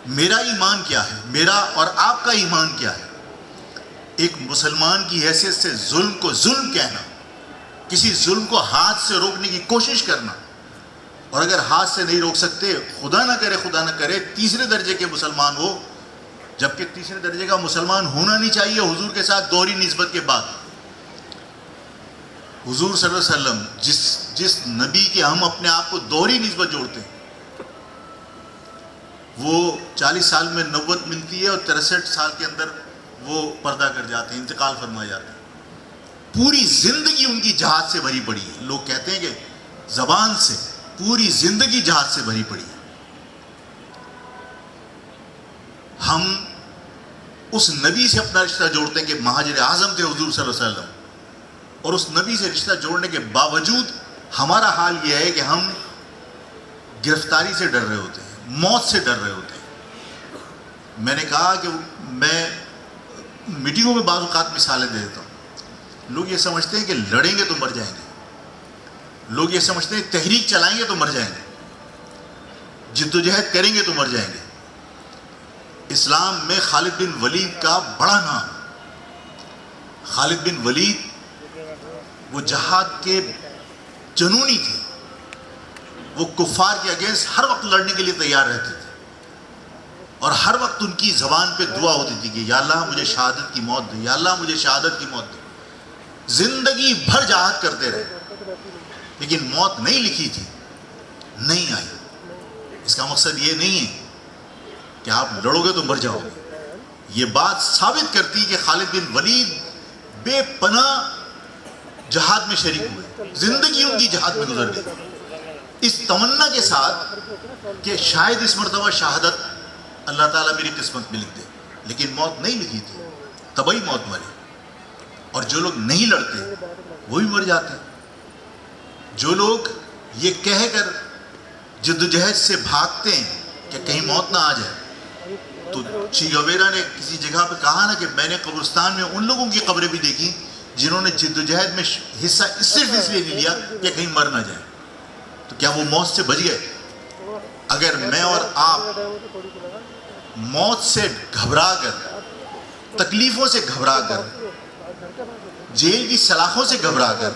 میرا ایمان کیا ہے، میرا اور آپ کا ایمان کیا ہے؟ ایک مسلمان کی حیثیت سے ظلم کو ظلم کہنا، کسی ظلم کو ہاتھ سے روکنے کی کوشش کرنا، اور اگر ہاتھ سے نہیں روک سکتے، خدا نہ کرے تیسرے درجے کے مسلمان ہو، جبکہ تیسرے درجے کا مسلمان ہونا نہیں چاہیے حضور کے ساتھ دوہری نسبت کے بعد۔ حضور صلی اللہ علیہ وسلم جس نبی کے ہم اپنے آپ کو دوہری نسبت جوڑتے ہیں، وہ 40 سال میں نبوت ملتی ہے اور 63 سال کے اندر وہ پردہ کر جاتے ہیں، انتقال فرما جاتے ہیں۔ پوری زندگی ان کی جہاد سے بھری پڑی ہے۔ لوگ کہتے ہیں کہ زبان سے، پوری زندگی جہاد سے بھری پڑی ہے۔ ہم اس نبی سے اپنا رشتہ جوڑتے ہیں کہ مہاجر اعظم تھے حضور صلی اللہ علیہ وسلم، اور اس نبی سے رشتہ جوڑنے کے باوجود ہمارا حال یہ ہے کہ ہم گرفتاری سے ڈر رہے ہوتے ہیں، موت سے ڈر رہے ہوتے ہیں۔ میں نے کہا کہ میں میٹنگوں میں بعض اوقات مثالیں دے دیتا ہوں۔ لوگ یہ سمجھتے ہیں کہ لڑیں گے تو مر جائیں گے، لوگ یہ سمجھتے ہیں تحریک چلائیں گے تو مر جائیں گے، جدوجہد کریں گے تو مر جائیں گے۔ اسلام میں خالد بن ولید کا بڑا نام، خالد بن ولید وہ جہاد کے جنونی تھے، وہ کفار کے اگینسٹ ہر وقت لڑنے کے لیے تیار رہتے تھے، اور ہر وقت ان کی زبان پہ دعا ہوتی تھی کہ یا اللہ مجھے شہادت کی موت دے، یا اللہ مجھے شہادت کی موت دے۔ زندگی بھر جہاد کرتے رہے، لیکن موت نہیں لکھی تھی، نہیں آئی۔ اس کا مقصد یہ نہیں ہے کہ آپ لڑو گے تو مر جاؤ گے۔ یہ بات ثابت کرتی کہ خالد بن ولید بے پناہ جہاد میں شریک ہوئے، زندگی ان کی جہاد میں گزر گئی، اس تمنا کے ساتھ کہ شاید اس مرتبہ شہادت اللہ تعالیٰ میری قسمت میں لکھ دے، لیکن موت نہیں لکھی تھی، طبعی موت مرے۔ اور جو لوگ نہیں لڑتے وہ بھی مر جاتے ہیں۔ جو لوگ یہ کہہ کر جدوجہد سے بھاگتے ہیں کہ کہیں موت نہ آ جائے، تو چی گویرا نے کسی جگہ پہ کہا نا کہ میں نے قبرستان میں ان لوگوں کی قبریں بھی دیکھی جنہوں نے جدوجہد میں حصہ صرف اس لیے نہیں لیا کہ کہیں مر نہ جائے۔ تو کیا وہ موت سے بچ گئے؟ اگر میں اور آپ موت سے گھبرا کر، تکلیفوں سے گھبرا کر، جیل کی سلاخوں سے گھبرا کر،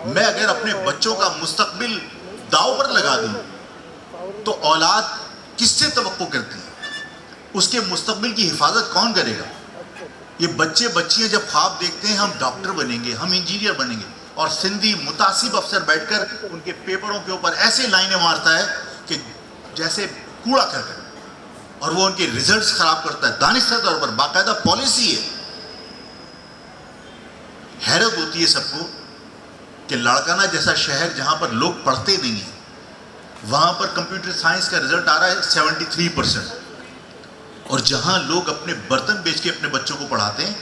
میں اگر اپنے بچوں کا مستقبل داؤ پر لگا دوں تو اولاد کس سے توقع کرتی ہے؟ اس کے مستقبل کی حفاظت کون کرے گا؟ یہ بچے بچیاں جب خواب دیکھتے ہیں ہم ڈاکٹر بنیں گے، ہم انجینئر بنیں گے، اور سندھی متعصب افسر بیٹھ کر ان کے پیپروں کے اوپر ایسے لائنیں مارتا ہے کہ جیسے کوڑا کرکٹ، اور وہ ان کے ریزلٹس خراب کرتا ہے دانستہ طور پر، باقاعدہ پالیسی ہے۔ حیرت ہوتی ہے سب کو کہ لاڑکانہ جیسا شہر جہاں پر لوگ پڑھتے نہیں ہیں، وہاں پر کمپیوٹر سائنس کا رزلٹ آ رہا ہے 73%، اور جہاں لوگ اپنے برتن بیچ کے اپنے بچوں کو پڑھاتے ہیں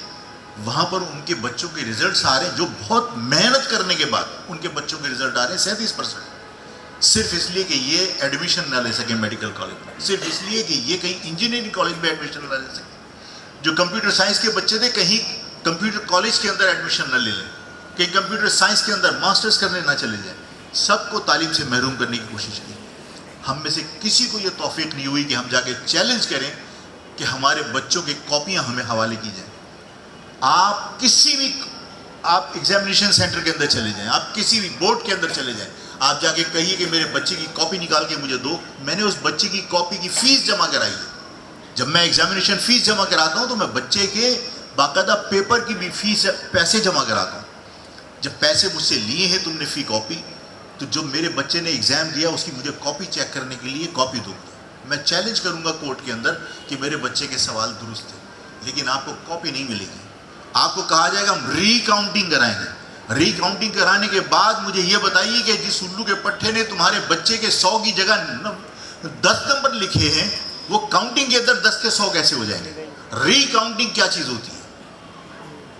وہاں پر ان کے بچوں کے رزلٹس آ رہے ہیں جو بہت محنت کرنے کے بعد ان کے بچوں کے رزلٹ آ رہے ہیں 37%، صرف اس لیے کہ یہ ایڈمیشن نہ لے سکے میڈیکل کالج میں، صرف اس لیے کہ یہ کہیں انجینئرنگ کالج میں ایڈمیشن نہ لے سکے۔ جو کمپیوٹر سائنس کے بچے تھے کہیں کمپیوٹر کالج کے اندر ایڈمیشن نہ لے لیں، کہ کمپیوٹر سائنس کے اندر ماسٹرز کرنے نہ چلے جائیں، سب کو تعلیم سے محروم کرنے کی کوشش کی۔ ہم میں سے کسی کو یہ توفیق نہیں ہوئی کہ ہم جا کے چیلنج کریں کہ ہمارے بچوں کی کاپیاں ہمیں حوالے کی جائیں۔ آپ کسی بھی ایگزامینیشن سینٹر کے اندر چلے جائیں، آپ کسی بھی بورڈ کے اندر چلے جائیں، آپ جا کے کہیے کہ میرے بچے کی کاپی نکال کے مجھے دو، میں نے اس بچے کی کاپی کی فیس جمع کرائی ہے۔ جب میں ایگزامینیشن فیس جمع کراتا ہوں تو میں بچے کے باقاعدہ پیپر کی بھی فیس پیسے جمع کراتا ہوں۔ جب پیسے مجھ سے لیے ہیں تم نے فی کاپی، تو جو میرے بچے نے ایگزام دیا اس کی مجھے کاپی چیک کرنے کے لیے کاپی دو۔ میں چیلنج کروں گا کورٹ کے اندر کہ میرے بچے کے سوال درست ہیں، لیکن آپ کو کاپی نہیں ملے گی۔ آپ کو کہا جائے گا ہم ری کاؤنٹنگ کرائیں گے، ری کاؤنٹنگ کرانے کے بعد مجھے یہ بتائیے کہ جس الو کے پٹھے نے تمہارے بچے کے 100 کی جگہ 10 نمبر لکھے ہیں، وہ کاؤنٹنگ کے اندر 10 کے 100 کیسے ہو جائیں گے؟ ری کاؤنٹنگ کیا چیز ہوتی ہے؟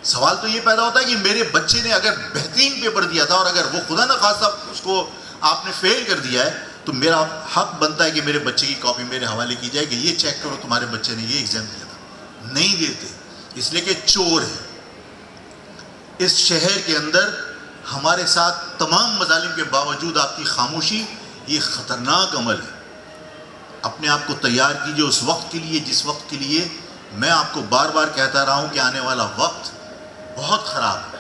سوال تو یہ پیدا ہوتا ہے کہ میرے بچے نے اگر بہترین پیپر دیا تھا اور اگر وہ خدا نخواستہ اس کو آپ نے فیل کر دیا ہے تو میرا حق بنتا ہے کہ میرے بچے کی کاپی میرے حوالے کی جائے کہ یہ چیک کرو تمہارے بچے نے یہ ایگزام دیا تھا۔ نہیں دیتے، اس لیے کہ چور ہے۔ اس شہر کے اندر ہمارے ساتھ تمام مظالم کے باوجود آپ کی خاموشی یہ خطرناک عمل ہے۔ اپنے آپ کو تیار کیجئے اس وقت کے لیے جس وقت کے لیے میں آپ کو بار بار کہتا رہا ہوں کہ آنے والا وقت بہت خراب ہے.